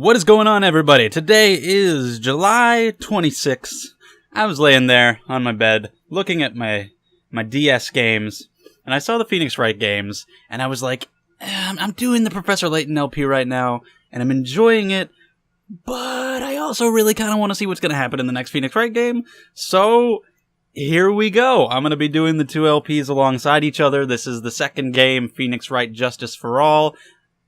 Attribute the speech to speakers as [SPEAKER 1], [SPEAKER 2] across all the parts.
[SPEAKER 1] What is going on, everybody? Today is July 26th. I was laying there on my bed, looking at my DS games, and I saw the Phoenix Wright games, and I was like, I'm doing the Professor Layton LP right now, and I'm enjoying it, but I also really kind of want to see what's going to happen in the next Phoenix Wright game, so here we go. I'm going to be doing the two LPs alongside each other. This is the second game, Phoenix Wright Justice for All.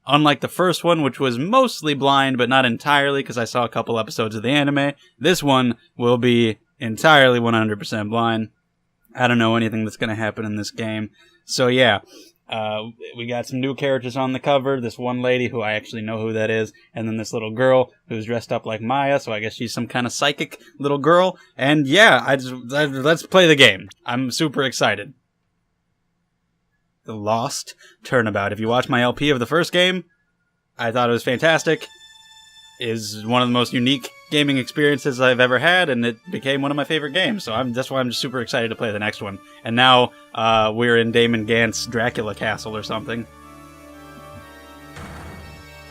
[SPEAKER 1] Unlike the first one, which was mostly blind, but not entirely, because I saw a couple episodes of the anime, this one will be entirely 100% blind. I don't know anything that's going to happen in this game. So yeah, we got some new characters on the cover. This one lady, who I actually know who that is, and then this little girl who's dressed up like Maya, so I guess she's some kind of psychic little girl. And yeah, let's play the game. I'm super excited. The Lost Turnabout. If you watch my LP of the first game, I thought it was fantastic. Is one of the most unique gaming experiences I've ever had, and it became one of my favorite games. So that's why I'm just super excited to play the next one. And now we're in Damon Gantz's Dracula Castle or something.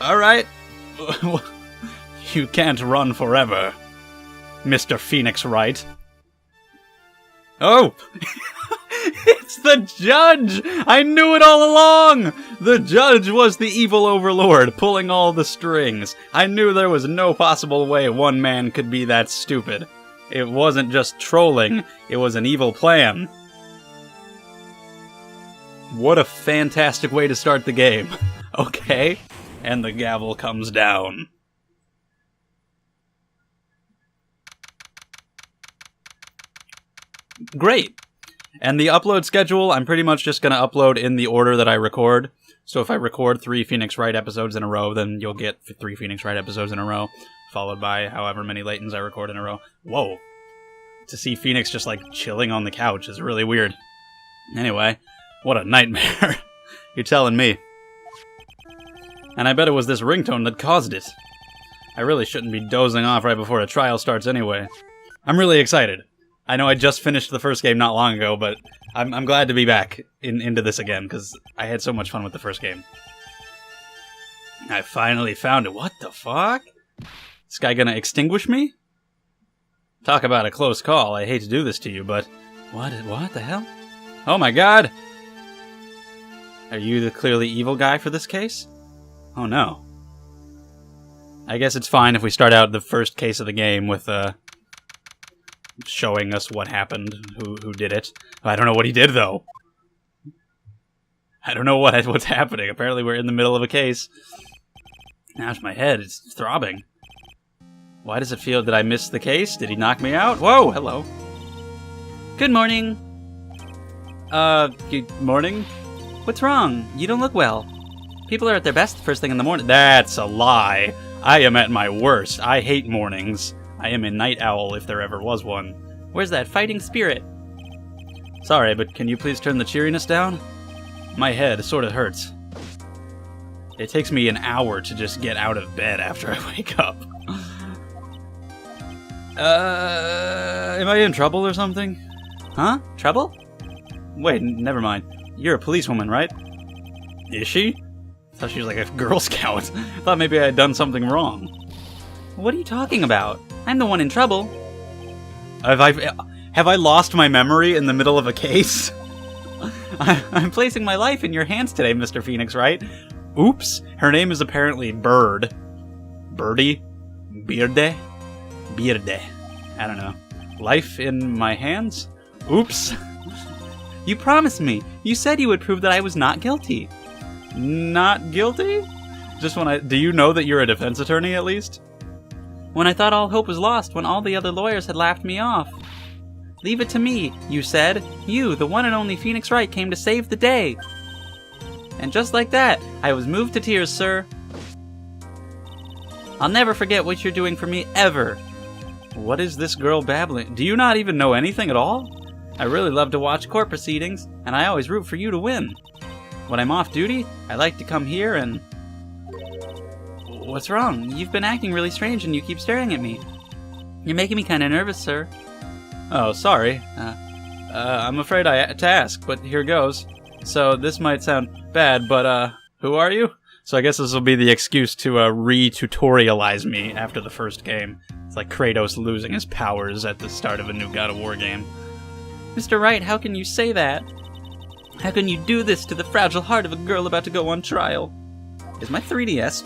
[SPEAKER 1] All right, you can't run forever, Mr. Phoenix Wright. Oh. It's the judge! I knew it all along! The judge was the evil overlord, pulling all the strings. I knew there was no possible way one man could be that stupid. It wasn't just trolling, it was an evil plan. What a fantastic way to start the game. Okay, and the gavel comes down. Great. And the upload schedule, I'm pretty much just going to upload in the order that I record. So if I record 3 Phoenix Wright episodes in a row, then you'll get 3 Phoenix Wright episodes in a row, followed by however many Laytons I record in a row. Whoa. To see Phoenix just, like, chilling on the couch is really weird. Anyway, what a nightmare. You're telling me. And I bet it was this ringtone that caused it. I really shouldn't be dozing off right before a trial starts anyway. I'm really excited. I know I just finished the first game not long ago, but I'm glad to be back into this again, because I had so much fun with the first game. I finally found it. What the fuck? This guy gonna extinguish me? Talk about a close call. I hate to do this to you, but... What the hell? Oh my god! Are you the clearly evil guy for this case? Oh no. I guess it's fine if we start out the first case of the game with, showing us what happened, who did it. I don't know what he did, though. I don't know what's happening. Apparently we're in the middle of a case. Gosh, my head is throbbing. Why does it feel that I missed the case? Did he knock me out? Whoa, hello. Good morning. Good morning? What's wrong? You don't look well. People are at their best first thing in the morning. That's a lie. I am at my worst. I hate mornings. I am a night owl if there ever was one. Where's that fighting spirit? Sorry, but can you please turn the cheeriness down? My head sort of hurts. It takes me an hour to just get out of bed after I wake up. Am I in trouble or something? Huh? Trouble? Wait, never mind. You're a policewoman, right? Is she? I thought she was like a Girl Scout. I thought maybe I had done something wrong. What are you talking about? I'm the one in trouble. Have I lost my memory in the middle of a case? I'm placing my life in your hands today, Mr. Phoenix Wright. Oops. Her name is apparently Bird. Birdie? Bearde? Bearde. I don't know. Life in my hands? Oops. You promised me. You said you would prove that I was not guilty. Not guilty? Just when do you know that you're a defense attorney at least? When I thought all hope was lost, when all the other lawyers had laughed me off. Leave it to me, you said. You, the one and only Phoenix Wright, came to save the day. And just like that, I was moved to tears, sir. I'll never forget what you're doing for me, ever. What is this girl babbling? Do you not even know anything at all? I really love to watch court proceedings, and I always root for you to win. When I'm off duty, I like to come here and... What's wrong? You've been acting really strange and you keep staring at me. You're making me kind of nervous, sir. Oh, sorry. I'm afraid I had to ask, but here goes. So this might sound bad, but who are you? So I guess this will be the excuse to re-tutorialize me after the first game. It's like Kratos losing his powers at the start of a new God of War game. Mr. Wright, how can you say that? How can you do this to the fragile heart of a girl about to go on trial? Is my 3DS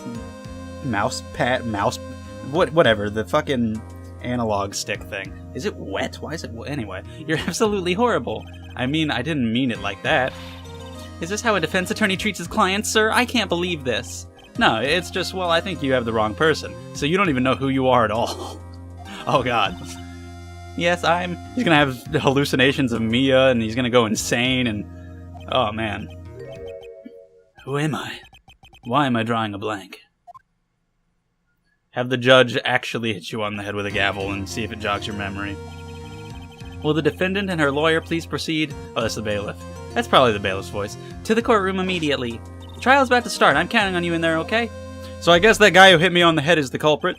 [SPEAKER 1] whatever, the fucking analog stick thing. Is it wet? Why is it anyway? You're absolutely horrible. I mean, I didn't mean it like that. Is this how a defense attorney treats his clients, sir? I can't believe this. No, it's just, well, I think you have the wrong person. So you don't even know who you are at all. Oh, God. Yes, he's gonna have hallucinations of Mia, and he's gonna go insane, and... Oh, man. Who am I? Why am I drawing a blank? Have the judge actually hit you on the head with a gavel and see if it jogs your memory. Will the defendant and her lawyer please proceed? Oh, that's the bailiff. That's probably the bailiff's voice. To the courtroom immediately. The trial's about to start. I'm counting on you in there, okay? So I guess that guy who hit me on the head is the culprit.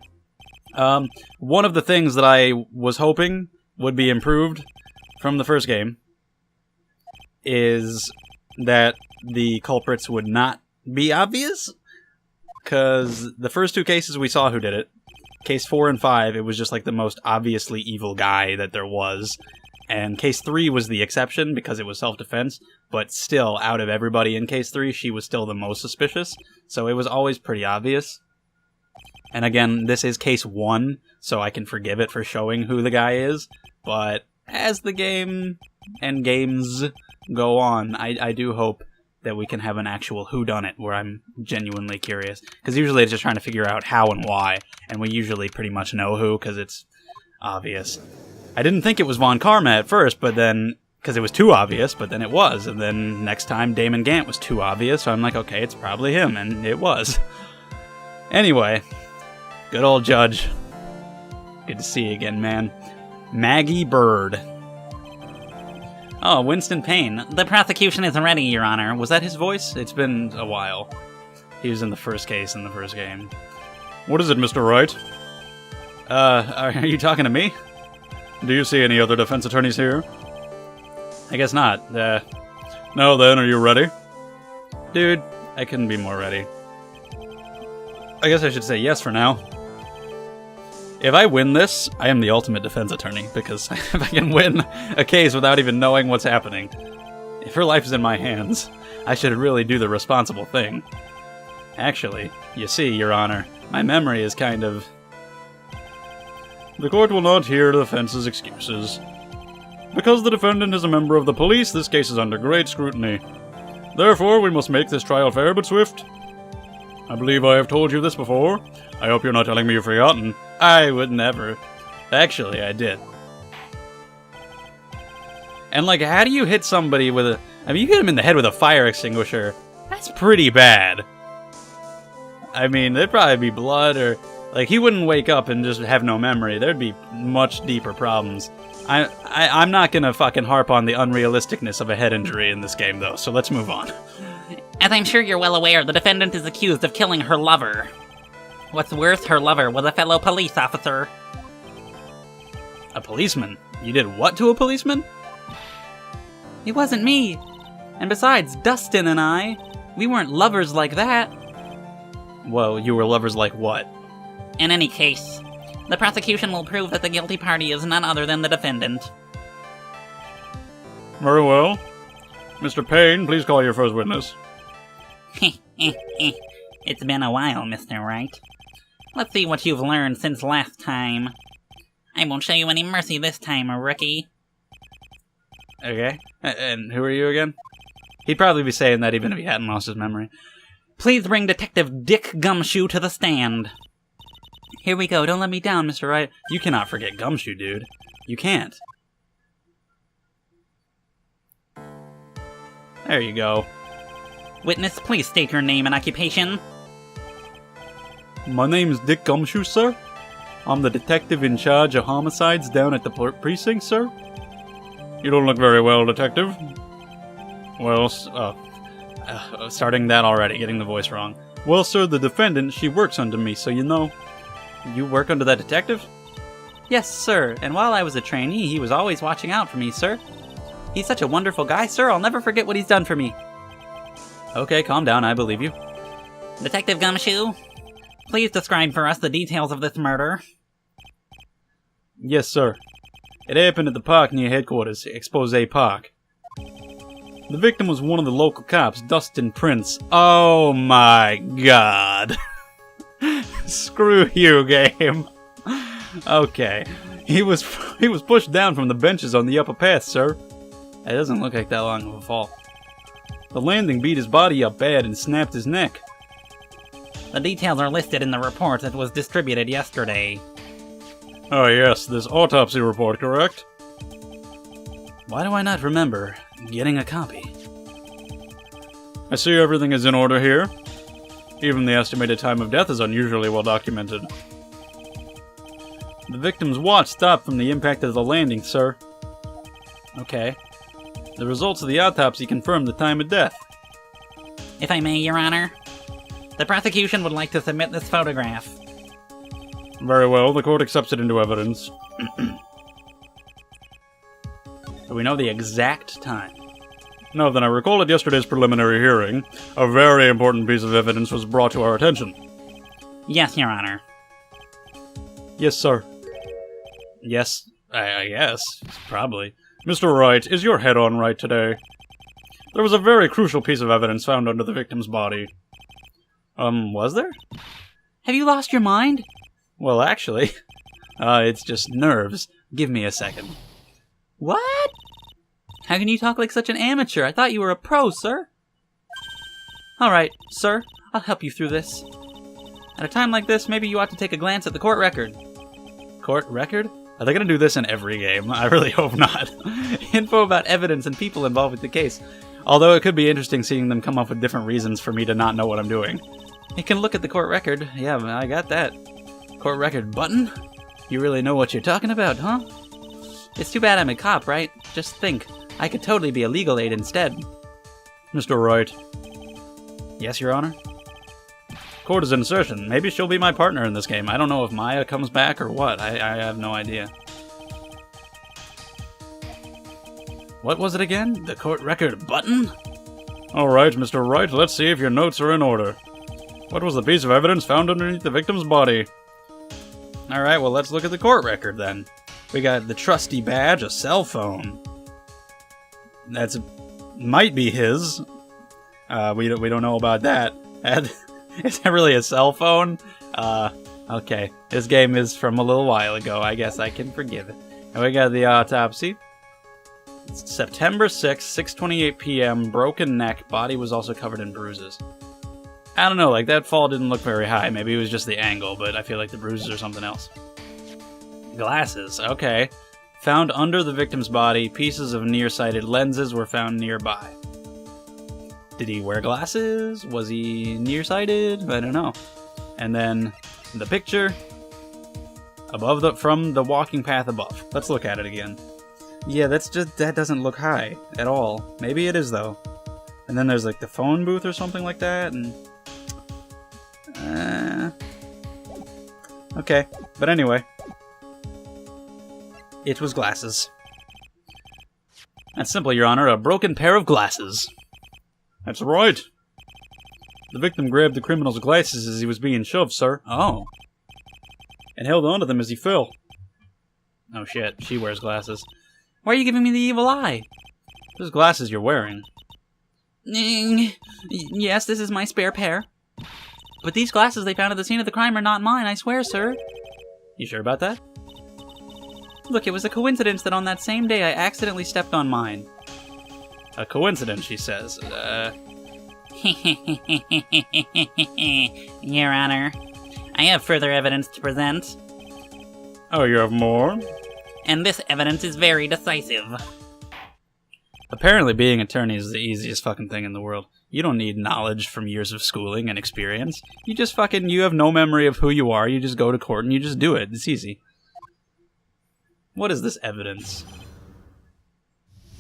[SPEAKER 1] One of the things that I was hoping would be improved from the first game is that the culprits would not be obvious. Because the first two cases we saw who did it. Case 4 and 5, it was just like the most obviously evil guy that there was. And case 3 was the exception because it was self-defense, but still, out of everybody in case 3, she was still the most suspicious, so it was always pretty obvious. And again, this is case 1, so I can forgive it for showing who the guy is, but as the game and games go on, I do hope that we can have an actual whodunit where I'm genuinely curious. Because usually it's just trying to figure out how and why, and we usually pretty much know who, because it's obvious. I didn't think it was Von Karma at first, but then, because it was too obvious, but then it was. And then next time, Damon Gant was too obvious, so I'm like, okay, it's probably him, and it was. Anyway, good old Judge. Good to see you again, man. Maggie Bird. Oh, Winston Payne. The prosecution is ready, Your Honor. Was that his voice? It's been a while. He was in the first case in the first game. What is it, Mr. Wright? Are you talking to me? Do you see any other defense attorneys here? I guess not. No then, are you ready? Dude, I couldn't be more ready. I guess I should say yes for now. If I win this, I am the ultimate defense attorney, because if I can win a case without even knowing what's happening, if her life is in my hands, I should really do the responsible thing. Actually, you see, Your Honor, my memory is kind of... The court will not hear the defense's excuses. Because the defendant is a member of the police, this case is under great scrutiny. Therefore, we must make this trial fair but swift. I believe I have told you this before. I hope you're not telling me you've forgotten. I would never. Actually, I did. And, like, how do you hit somebody with a... I mean, you hit him in the head with a fire extinguisher. That's pretty bad. I mean, there'd probably be blood or... Like, he wouldn't wake up and just have no memory. There'd be much deeper problems. I'm not gonna fucking harp on the unrealisticness of a head injury in this game, though, so let's move on.
[SPEAKER 2] As I'm sure you're well aware, the defendant is accused of killing her lover. What's worse, her lover was a fellow police officer.
[SPEAKER 1] A policeman? You did what to a policeman?
[SPEAKER 2] It wasn't me. And besides, Dustin and I, we weren't lovers like that.
[SPEAKER 1] Well, you were lovers like what?
[SPEAKER 2] In any case, the prosecution will prove that the guilty party is none other than the defendant.
[SPEAKER 3] Very well. Mr. Payne, please call your first witness.
[SPEAKER 2] It's been a while, Mr. Wright. Let's see what you've learned since last time. I won't show you any mercy this time, rookie.
[SPEAKER 1] Okay. And who are you again? He'd probably be saying that even if he hadn't lost his memory.
[SPEAKER 2] Please bring Detective Dick Gumshoe to the stand.
[SPEAKER 1] Here we go. Don't let me down, Mr. Wright. You cannot forget Gumshoe, dude. You can't. There you go.
[SPEAKER 2] Witness, please state your name and occupation.
[SPEAKER 3] My name is Dick Gumshoe, sir. I'm the detective in charge of homicides down at the precinct, sir. You don't look very well, detective.
[SPEAKER 1] Well, starting that already, getting the voice wrong.
[SPEAKER 3] Well, sir, the defendant, she works under me, so you know.
[SPEAKER 1] You work under that detective?
[SPEAKER 2] Yes, sir, and while I was a trainee, he was always watching out for me, sir. He's such a wonderful guy, sir, I'll never forget what he's done for me.
[SPEAKER 1] Okay, calm down, I believe you.
[SPEAKER 2] Detective Gumshoe, please describe for us the details of this murder.
[SPEAKER 3] Yes, sir. It happened at the park near headquarters, Expose Park. The victim was one of the local cops, Dustin Prince. Oh my god. Screw you, game. Okay. He was pushed down from the benches on the upper path, sir. It doesn't look like that long of a fall. The landing beat his body up bad and snapped his neck.
[SPEAKER 2] The details are listed in the report that was distributed yesterday.
[SPEAKER 3] Oh yes, this autopsy report, correct?
[SPEAKER 1] Why do I not remember getting a copy?
[SPEAKER 3] I see everything is in order here. Even the estimated time of death is unusually well documented. The victim's watch stopped from the impact of the landing, sir.
[SPEAKER 1] Okay.
[SPEAKER 3] The results of the autopsy confirm the time of death.
[SPEAKER 2] If I may, Your Honor, the prosecution would like to submit this photograph.
[SPEAKER 3] Very well, the court accepts it into evidence.
[SPEAKER 1] Do we know the exact time?
[SPEAKER 3] Now then, I recall at yesterday's preliminary hearing, a very important piece of evidence was brought to our attention.
[SPEAKER 2] Yes, Your Honor.
[SPEAKER 3] Yes, sir.
[SPEAKER 1] Yes, I guess. Probably.
[SPEAKER 3] Mr. Wright, is your head on right today? There was a very crucial piece of evidence found under the victim's body.
[SPEAKER 1] Was there?
[SPEAKER 2] Have you lost your mind?
[SPEAKER 1] Well, actually, it's just nerves. Give me a second.
[SPEAKER 2] What? How can you talk like such an amateur? I thought you were a pro, sir. Alright, sir, I'll help you through this. At a time like this, maybe you ought to take a glance at the court record.
[SPEAKER 1] Court record? Are they going to do this in every game? I really hope not. Info about evidence and people involved with the case. Although it could be interesting seeing them come up with different reasons for me to not know what I'm doing. You can look at the court record. Yeah, I got that. Court record button? You really know what you're talking about, huh? It's too bad I'm a cop, right? Just think. I could totally be a legal aid instead.
[SPEAKER 3] Mr. Wright.
[SPEAKER 1] Yes, Your Honor?
[SPEAKER 3] Court is in session.
[SPEAKER 1] Maybe she'll be my partner in this game. I don't know if Maya comes back or what. I have no idea. What was it again? The court record button?
[SPEAKER 3] Alright, Mr. Wright, let's see if your notes are in order. What was the piece of evidence found underneath the victim's body?
[SPEAKER 1] Alright, well, let's look at the court record then. We got the trusty badge, a cell phone. Might be his. We don't know about that. Is that really a cell phone? Okay. This game is from a little while ago. I guess I can forgive it. And we got the autopsy. It's September 6th, 6:28 p.m. Broken neck. Body was also covered in bruises. I don't know, like that fall didn't look very high. Maybe it was just the angle, but I feel like the bruises are something else. Glasses. Okay. Found under the victim's body. Pieces of nearsighted lenses were found nearby. Did he wear glasses? Was he nearsighted? I don't know. And then the picture from the walking path above. Let's look at it again. Yeah, that doesn't look high at all. Maybe it is though. And then there's like the phone booth or something like that. And okay, but anyway, it was glasses. That's simple, Your Honor. A broken pair of glasses.
[SPEAKER 3] That's right. The victim grabbed the criminal's glasses as he was being shoved, sir.
[SPEAKER 1] Oh.
[SPEAKER 3] And held onto them as he fell.
[SPEAKER 1] Oh shit, she wears glasses.
[SPEAKER 2] Why are you giving me the evil eye?
[SPEAKER 1] Those glasses you're wearing.
[SPEAKER 2] Yes, this is my spare pair. But these glasses they found at the scene of the crime are not mine, I swear, sir.
[SPEAKER 1] You sure about that?
[SPEAKER 2] Look, it was a coincidence that on that same day I accidentally stepped on mine.
[SPEAKER 1] A coincidence, she says.
[SPEAKER 2] Your Honor, I have further evidence to present.
[SPEAKER 3] Oh, you have more?
[SPEAKER 2] And this evidence is very decisive.
[SPEAKER 1] Apparently being attorney is the easiest fucking thing in the world. You don't need knowledge from years of schooling and experience. You have no memory of who you are, you just go to court and you just do it. It's easy. What is this evidence?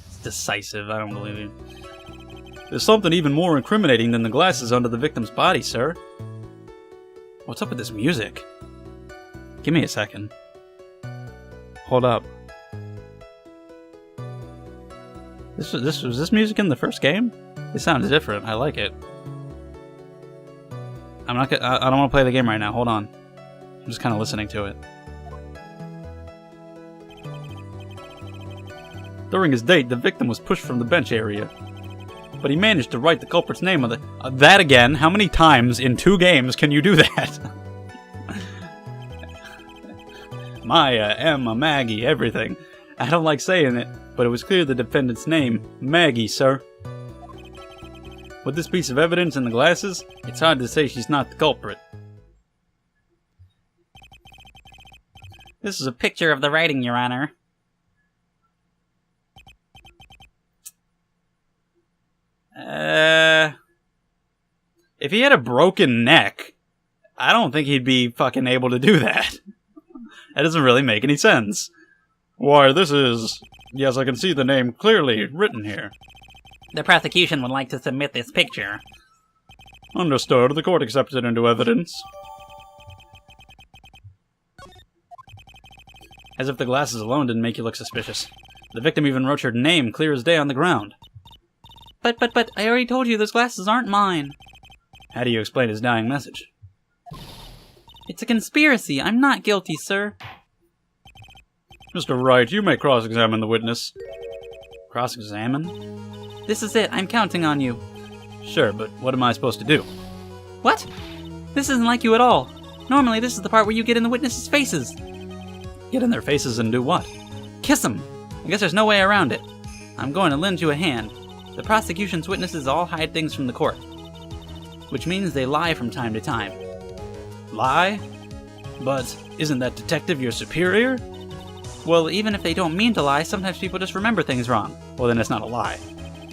[SPEAKER 1] It's decisive, I don't believe you.
[SPEAKER 3] There's something even more incriminating than the glasses under the victim's body, sir.
[SPEAKER 1] What's up with this music? Give me a second. Hold up. Was this music in the first game? It sounds different. I like it. I'm not gonna, I don't want to play the game right now. Hold on. I'm just kind of listening to it. During his date, the victim was pushed from the bench area, but he managed to write the culprit's name on the... that again? How many times in 2 games can you do that? Maya, Emma, Maggie, everything. I don't like saying it, but it was clear the defendant's name. Maggie, sir. With this piece of evidence in the glasses, it's hard to say she's not the culprit.
[SPEAKER 2] This is a picture of the writing, Your Honor.
[SPEAKER 1] If he had a broken neck, I don't think he'd be fucking able to do that. That doesn't really make any sense. Why, this is... Yes, I can see the name clearly written here.
[SPEAKER 2] The prosecution would like to submit this picture.
[SPEAKER 1] Understood. The court accepts it into evidence. As if the glasses alone didn't make you look suspicious. The victim even wrote your name clear as day on the ground.
[SPEAKER 2] But, I already told you those glasses aren't mine.
[SPEAKER 1] How do you explain his dying message?
[SPEAKER 2] It's a conspiracy. I'm not guilty, sir.
[SPEAKER 1] Mr. Wright, you may cross-examine the witness. Cross-examine?
[SPEAKER 2] This is it. I'm counting on you.
[SPEAKER 1] Sure, but what am I supposed to do?
[SPEAKER 2] What? This isn't like you at all. Normally, this is the part where you get in the witnesses' faces.
[SPEAKER 1] Get in their faces and do what?
[SPEAKER 2] Kiss them. I guess there's no way around it. I'm going to lend you a hand. The prosecution's witnesses all hide things from the court, which means they lie from time to time.
[SPEAKER 1] Lie? But isn't that detective your superior?
[SPEAKER 2] Well, even if they don't mean to lie, sometimes people just remember things wrong.
[SPEAKER 1] Well, then it's not a lie.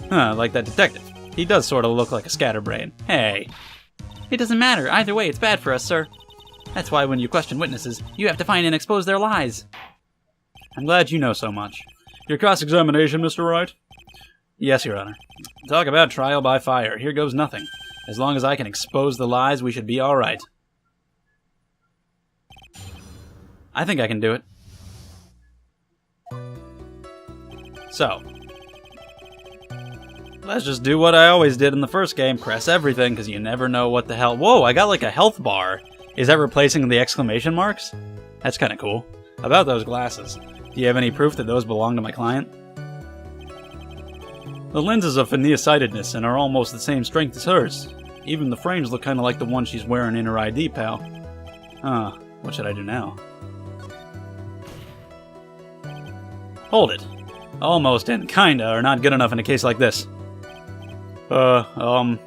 [SPEAKER 1] Huh, like that detective. He does sort of look like a scatterbrain. Hey.
[SPEAKER 2] It doesn't matter. Either way, it's bad for us, sir. That's why when you question witnesses, you have to find and expose their lies.
[SPEAKER 1] I'm glad you know so much. Your cross-examination, Mr. Wright? Yes, Your Honor. Talk about trial by fire. Here goes nothing. As long as I can expose the lies, we should be all right. I think I can do it. So, let's just do what I always did in the first game. Press everything, because you never know what the hell... Whoa, I got like a health bar. Is that replacing the exclamation marks? That's kind of cool. About those glasses. Do you have any proof that those belong to my client? The lenses are for nearsightedness and are almost the same strength as hers. Even the frames look kind of like the one she's wearing in her ID, pal. What should I do now? Hold it. Almost and kinda are not good enough in a case like this. Do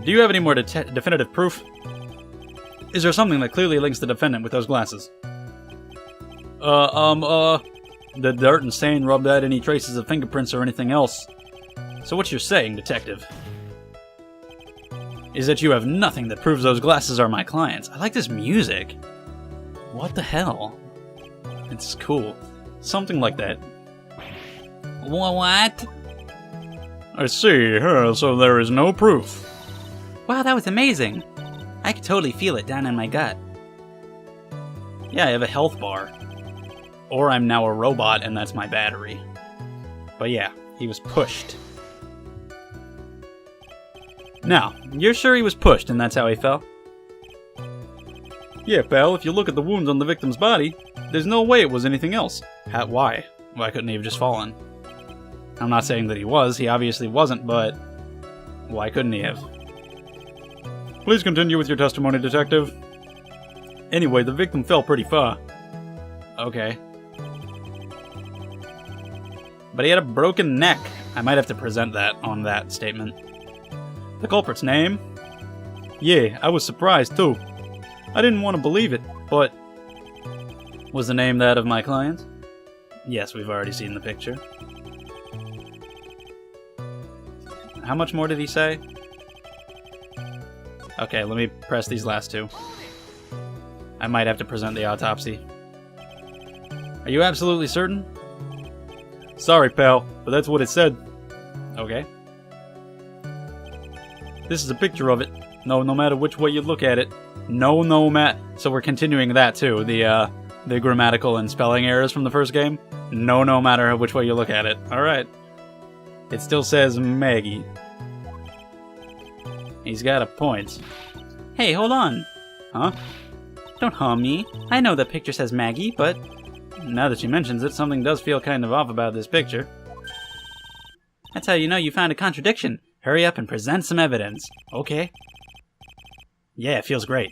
[SPEAKER 1] you have any more definitive proof? Is there something that clearly links the defendant with those glasses? The dirt and sand rubbed out any traces of fingerprints or anything else. So what you're saying, detective, is that you have nothing that proves those glasses are my client's. I like this music. What the hell? It's cool. Something like that.
[SPEAKER 2] What?
[SPEAKER 1] I see. So there is no proof.
[SPEAKER 2] Wow, that was amazing. I could totally feel it down in my gut.
[SPEAKER 1] Yeah, I have a health bar. Or I'm now a robot and that's my battery. But yeah, he was pushed. Now, you're sure he was pushed and that's how he fell? Yeah, pal, if you look at the wounds on the victim's body, there's no way it was anything else. Why? Why couldn't he have just fallen? I'm not saying that he obviously wasn't, but why couldn't he have? Please continue with your testimony, detective. Anyway, the victim fell pretty far. Okay. But he had a broken neck. I might have to present that on that statement. The culprit's name? Yeah, I was surprised too. I didn't want to believe it, but... Was the name that of my client? Yes, we've already seen the picture. How much more did he say? Okay, let me press these last two. I might have to present the autopsy. Are you absolutely certain? Sorry, pal, but that's what it said. Okay. This is a picture of it. No matter which way you look at it. So we're continuing that too. The grammatical and spelling errors from the first game. No matter which way you look at it. Alright. It still says Maggie. He's got a point.
[SPEAKER 2] Hey, hold on.
[SPEAKER 3] Huh?
[SPEAKER 2] Don't harm me. I know the picture says Maggie, but...
[SPEAKER 3] Now that she mentions it, something does feel kind of off about this picture.
[SPEAKER 2] That's how you know you found a contradiction. Hurry up and present some evidence.
[SPEAKER 3] Okay. Yeah, it feels great.